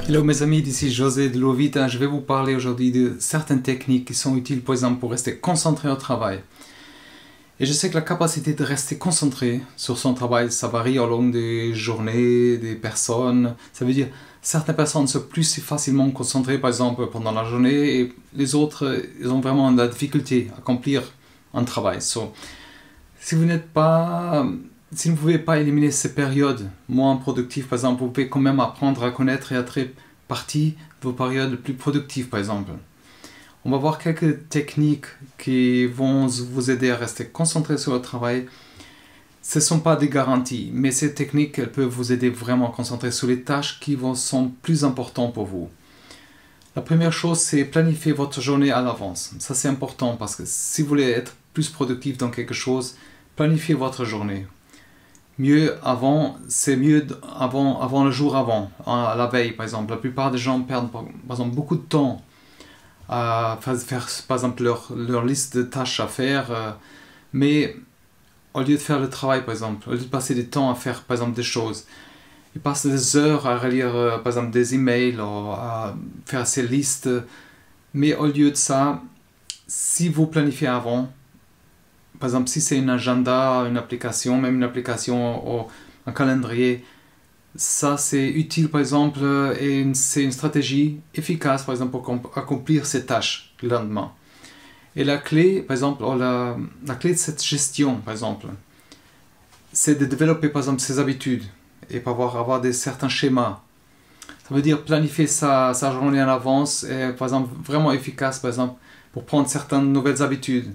Hello mes amis, d'ici José de Lovita. Je vais vous parler aujourd'hui de certaines techniques qui sont utiles par exemple pour rester concentré au travail. Et je sais que la capacité de rester concentré sur son travail, ça varie au long des journées, des personnes. Ça veut dire certaines personnes sont plus facilement concentrées par exemple pendant la journée et les autres ils ont vraiment de la difficulté à accomplir un travail. Si vous ne pouvez pas éliminer ces périodes moins productives, par exemple, vous pouvez quand même apprendre à connaître et à tirer parti de vos périodes les plus productives, par exemple. On va voir quelques techniques qui vont vous aider à rester concentré sur le travail. Ce ne sont pas des garanties, mais ces techniques elles peuvent vous aider vraiment à concentrer sur les tâches qui sont plus importantes pour vous. La première chose, c'est planifier votre journée à l'avance. Ça, c'est important parce que si vous voulez être plus productif dans quelque chose, planifiez votre journée. C'est mieux avant le jour avant, à la veille par exemple. La plupart des gens perdent par exemple beaucoup de temps à faire par exemple leur liste de tâches à faire, mais au lieu de faire le travail par exemple, au lieu de passer du temps à faire par exemple des choses, ils passent des heures à relire par exemple des emails ou à faire ces listes. Mais au lieu de ça, si vous planifiez avant, par exemple, si c'est un agenda, une application, même une application ou un calendrier, ça c'est utile par exemple et c'est une stratégie efficace par exemple pour accomplir ces tâches le lendemain. Et la clé, par exemple, la clé de cette gestion, par exemple, c'est de développer par exemple ses habitudes et avoir certains schémas. Ça veut dire planifier sa journée en avance et par exemple vraiment efficace par exemple pour prendre certaines nouvelles habitudes.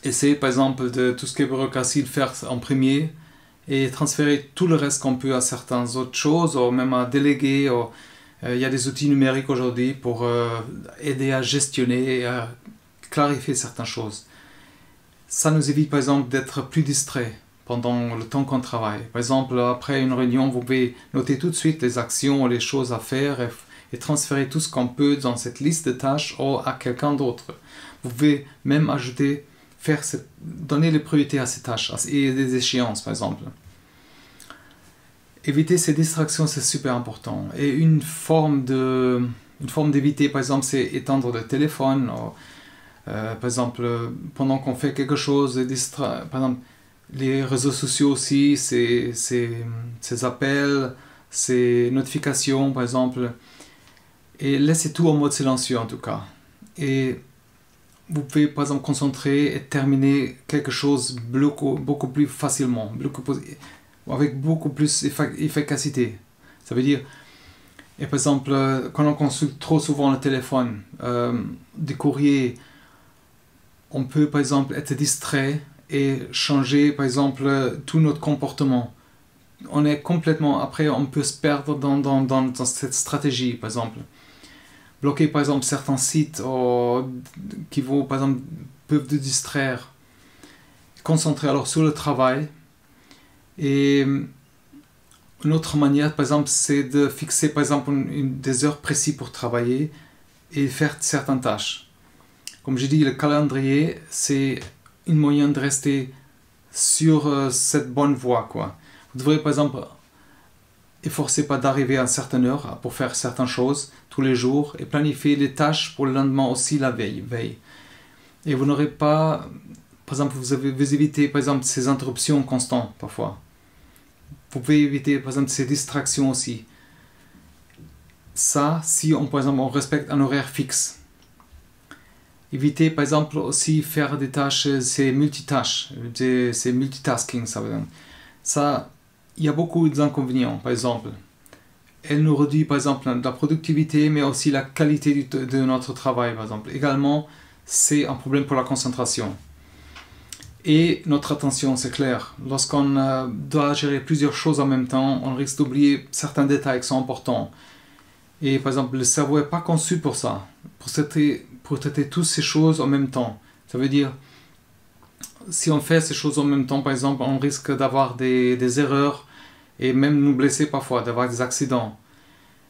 Essayez par exemple de tout ce qui est bureaucratie de faire en premier et transférer tout le reste qu'on peut à certaines autres choses ou même à déléguer. Il y a des outils numériques aujourd'hui pour aider à gestionner et à clarifier certaines choses. Ça nous évite par exemple d'être plus distrait pendant le temps qu'on travaille. Par exemple, après une réunion, vous pouvez noter tout de suite les actions ou les choses à faire et transférer tout ce qu'on peut dans cette liste de tâches ou à quelqu'un d'autre. Vous pouvez même ajouter donner les priorités à ces tâches et des échéances par exemple. Éviter ces distractions, c'est super important. Et une forme d'éviter par exemple, c'est éteindre le téléphone. Par exemple, pendant qu'on fait quelque chose, par exemple, les réseaux sociaux aussi, ces appels, ces notifications par exemple. Et laissez tout en mode silencieux en tout cas. Et vous pouvez par exemple concentrer et terminer quelque chose beaucoup plus facilement, avec beaucoup plus d'efficacité. Ça veut dire, et par exemple, quand on consulte trop souvent le téléphone, des courriers, on peut par exemple être distrait et changer par exemple tout notre comportement. On est complètement, après on peut se perdre dans cette stratégie par exemple. Bloquer par exemple certains sites qui par exemple, peuvent te distraire. Concentrer alors sur le travail. Et une autre manière par exemple c'est de fixer par exemple des heures précises pour travailler et faire certaines tâches. Comme j'ai dit, le calendrier c'est une moyen de rester sur cette bonne voie, quoi. Vous devrez par exemple efforcez pas d'arriver à une certaine heure pour faire certaines choses tous les jours et planifier les tâches pour le lendemain aussi la veille. Et vous n'aurez pas, par exemple, vous évitez par exemple ces interruptions constantes parfois. Vous pouvez éviter par exemple ces distractions aussi. Ça, si par exemple on respecte un horaire fixe. Évitez par exemple aussi faire des tâches, ces multitâches, ces multitasking, ça veut dire. Ça, il y a beaucoup d'inconvénients, par exemple. Elle nous réduit, par exemple, la productivité, mais aussi la qualité de notre travail, par exemple. Également, c'est un problème pour la concentration. Et notre attention, c'est clair. Lorsqu'on doit gérer plusieurs choses en même temps, on risque d'oublier certains détails qui sont importants. Et par exemple, le cerveau n'est pas conçu pour ça, pour traiter toutes ces choses en même temps. Ça veut dire, si on fait ces choses en même temps, par exemple, on risque d'avoir des erreurs et même nous blesser parfois, d'avoir des accidents.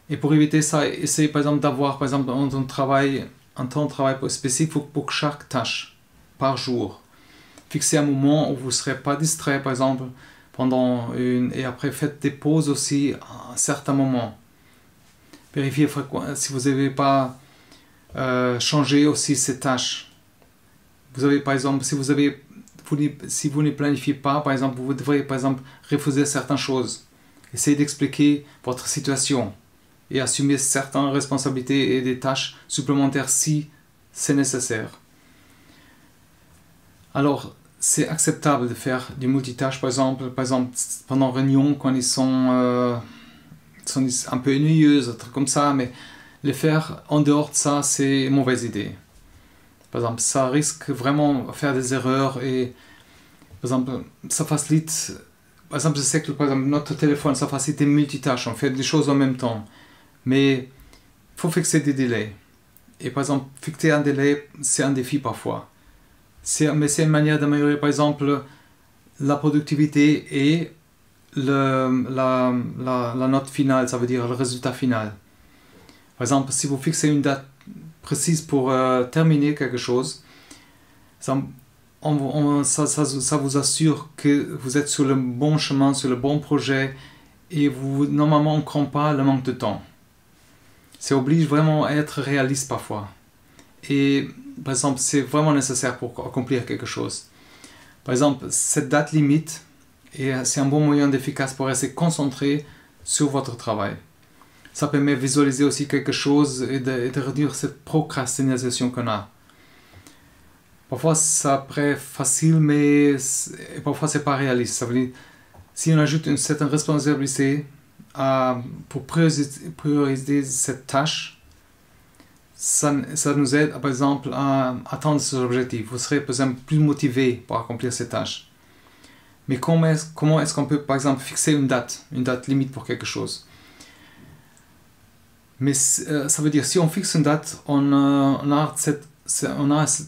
Et pour éviter ça, essayez par exemple d'avoir par exemple un temps de travail spécifique pour chaque tâche par jour. Fixez un moment où vous ne serez pas distrait par exemple et après faites des pauses aussi à un certain moment. vérifiez si vous n'avez pas changé aussi ces tâches. Vous avez par exemple, si vous ne planifiez pas, par exemple, vous devriez par exemple refuser certaines choses. Essayez d'expliquer votre situation et assumer certaines responsabilités et des tâches supplémentaires si c'est nécessaire. Alors, c'est acceptable de faire du multitâche, par exemple pendant réunion quand ils sont un peu ennuyeuses, un truc comme ça, mais les faire en dehors de ça, c'est une mauvaise idée. Par exemple, ça risque vraiment de faire des erreurs et par exemple, ça facilite. Par exemple, je sais que par exemple, notre téléphone, ça facilite les multitâches, on fait des choses en même temps. Mais il faut fixer des délais. Et par exemple, fixer un délai, c'est un défi parfois. Mais c'est une manière d'améliorer par exemple la productivité et la note finale, ça veut dire le résultat final. Par exemple, si vous fixez une date précise pour terminer quelque chose, ça vous assure que vous êtes sur le bon chemin, sur le bon projet et normalement on ne craint pas le manque de temps. Ça oblige vraiment à être réaliste parfois. Et par exemple, c'est vraiment nécessaire pour accomplir quelque chose. Par exemple, cette date limite, c'est un bon moyen efficace pour rester concentré sur votre travail. Ça permet de visualiser aussi quelque chose et de réduire cette procrastination qu'on a. Parfois, ça paraît facile, mais parfois, c'est pas réaliste. Ça veut dire, si on ajoute une certaine responsabilité pour prioriser cette tâche, ça nous aide, par exemple, à atteindre ces objectifs. Vous serez, par exemple, plus motivé pour accomplir ces tâches. Mais comment est-ce qu'on peut, par exemple, fixer une date limite pour quelque chose? Mais ça veut dire, si on fixe une date, on a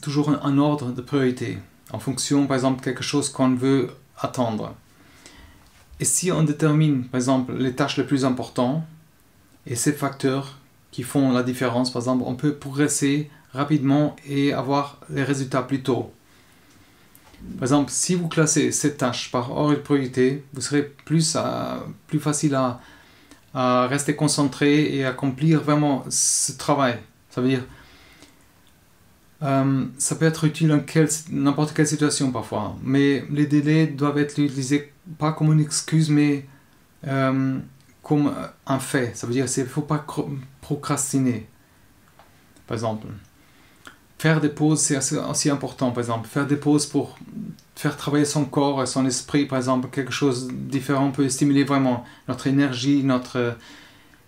toujours un ordre de priorité, en fonction, par exemple, de quelque chose qu'on veut attendre. Et si on détermine, par exemple, les tâches les plus importantes, et ces facteurs qui font la différence, par exemple, on peut progresser rapidement et avoir les résultats plus tôt. Par exemple, si vous classez ces tâches par ordre de priorité, vous serez plus facile à rester concentré et accomplir vraiment ce travail. Ça veut dire, ça peut être utile dans n'importe quelle situation parfois, mais les délais doivent être utilisés pas comme une excuse, mais comme un fait. Ça veut dire qu'il ne faut pas procrastiner. Par exemple, faire des pauses, c'est aussi important. Par exemple, faire des pauses pour faire travailler son corps et son esprit, par exemple, quelque chose de différent peut stimuler vraiment notre énergie,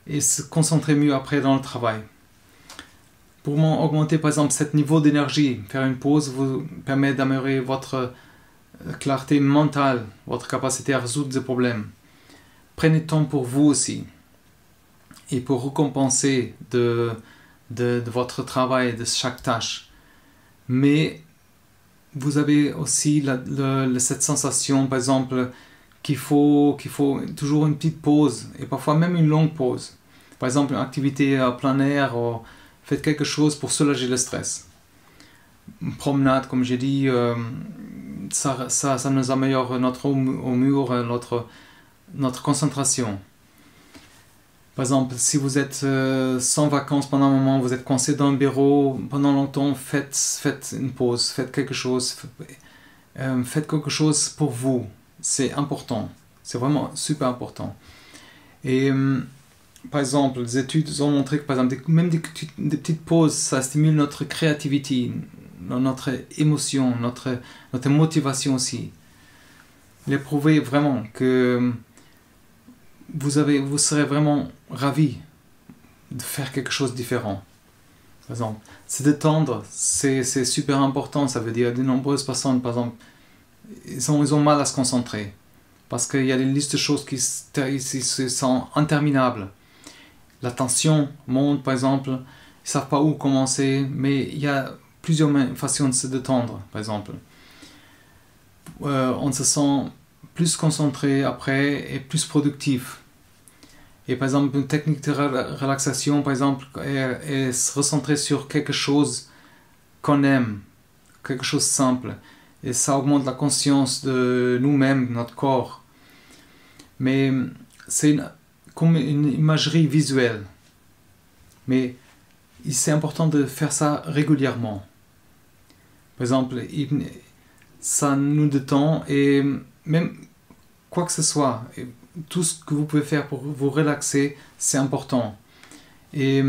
et se concentrer mieux après dans le travail. Pour augmenter, par exemple, ce niveau d'énergie, faire une pause vous permet d'améliorer votre clarté mentale, votre capacité à résoudre des problèmes. Prenez temps pour vous aussi. Et pour récompenser de votre travail, de chaque tâche. Mais vous avez aussi cette sensation, par exemple, qu'il faut toujours une petite pause, et parfois même une longue pause. Par exemple, une activité à plein air, ou faites quelque chose pour soulager le stress. Une promenade, comme j'ai dit, ça nous améliore notre humeur, notre concentration. Par exemple, si vous êtes sans vacances pendant un moment, vous êtes coincé dans le bureau pendant longtemps, faites une pause, faites quelque chose pour vous. C'est important, c'est vraiment super important. Et par exemple, les études ont montré que par exemple, même des petites pauses, ça stimule notre créativité, notre émotion, notre motivation aussi. Il est prouvé vraiment que vous serez vraiment ravi de faire quelque chose de différent. Par exemple, se détendre, c'est super important. Ça veut dire que de nombreuses personnes, par exemple, ils ont mal à se concentrer. Parce qu'il y a des listes de choses qui sont interminables. La tension monte, par exemple. Ils ne savent pas où commencer. Mais il y a plusieurs façons de se détendre, par exemple. On se sent plus concentré après et plus productif. Et par exemple, une technique de relaxation, par exemple, est se recentrer sur quelque chose qu'on aime, quelque chose de simple. Et ça augmente la conscience de nous-mêmes, de notre corps. Mais c'est comme une imagerie visuelle. Mais c'est important de faire ça régulièrement. Par exemple, ça nous détend et même quoi que ce soit, tout ce que vous pouvez faire pour vous relaxer, c'est important. Et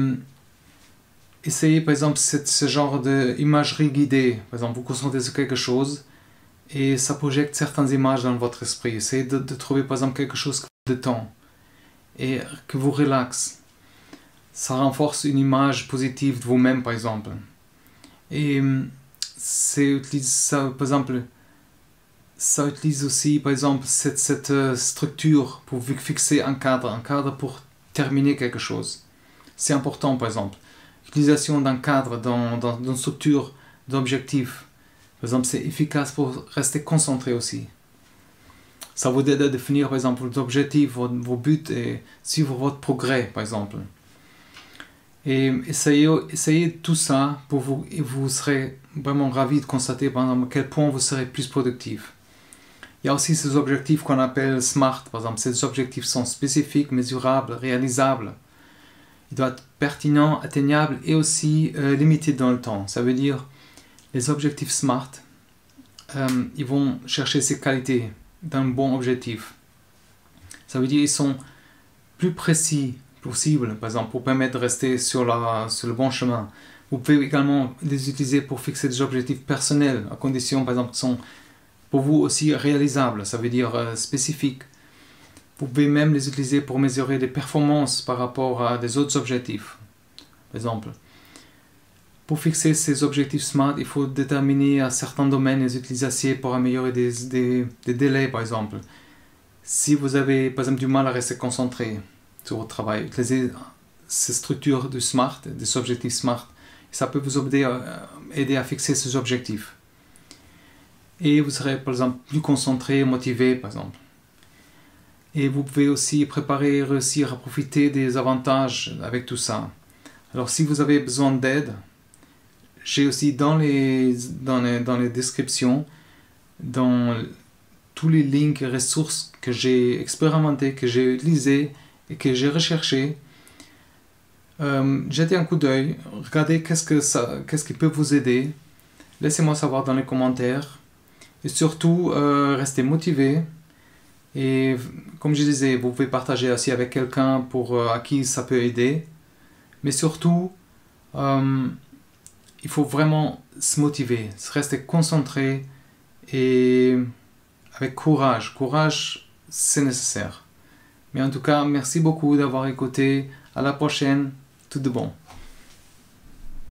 essayez par exemple ce genre d'imagerie guidée. Par exemple, vous concentrez sur quelque chose et ça projette certaines images dans votre esprit. Essayez de trouver par exemple quelque chose qui vous détend et que vous relaxe. Ça renforce une image positive de vous-même par exemple. Et ça, par exemple, ça utilise aussi par exemple cette structure pour fixer un cadre pour terminer quelque chose. C'est important par exemple. L'utilisation d'un cadre dans une structure d'objectifs, par exemple, c'est efficace pour rester concentré aussi. Ça vous aide à définir par exemple vos objectifs, vos buts et suivre votre progrès par exemple. Et essayez tout ça pour vous et vous serez vraiment ravi de constater par exemple à quel point vous serez plus productif. Il y a aussi ces objectifs qu'on appelle SMART, par exemple. Ces objectifs sont spécifiques, mesurables, réalisables. Ils doivent être pertinents, atteignables et aussi limités dans le temps. Ça veut dire les objectifs SMART, ils vont chercher ces qualités d'un bon objectif. Ça veut dire qu'ils sont plus précis possible, par exemple, pour permettre de rester sur le bon chemin. Vous pouvez également les utiliser pour fixer des objectifs personnels, à condition, par exemple, qu'ils sont pour vous aussi réalisables, ça veut dire spécifiques. Vous pouvez même les utiliser pour mesurer des performances par rapport à des autres objectifs. Par exemple, pour fixer ces objectifs SMART, il faut déterminer à certains domaines les utiliser pour améliorer des délais, par exemple. Si vous avez, par exemple, du mal à rester concentré sur votre travail, utilisez ces structures du SMART, des objectifs SMART. Ça peut vous aider à fixer ces objectifs. Et vous serez, par exemple, plus concentré, motivé, par exemple. Et vous pouvez aussi préparer et réussir à profiter des avantages avec tout ça. Alors, si vous avez besoin d'aide, j'ai aussi dans les descriptions, dans tous les liens et ressources que j'ai expérimentés, que j'ai utilisés et que j'ai recherchés, jetez un coup d'œil, regardez qu'est-ce qui peut vous aider. Laissez-moi savoir dans les commentaires. Et surtout, restez motivé. Et comme je disais, vous pouvez partager aussi avec quelqu'un à qui ça peut aider. Mais surtout, il faut vraiment se motiver, se rester concentré et avec courage. Courage, c'est nécessaire. Mais en tout cas, merci beaucoup d'avoir écouté. À la prochaine. Tout de bon.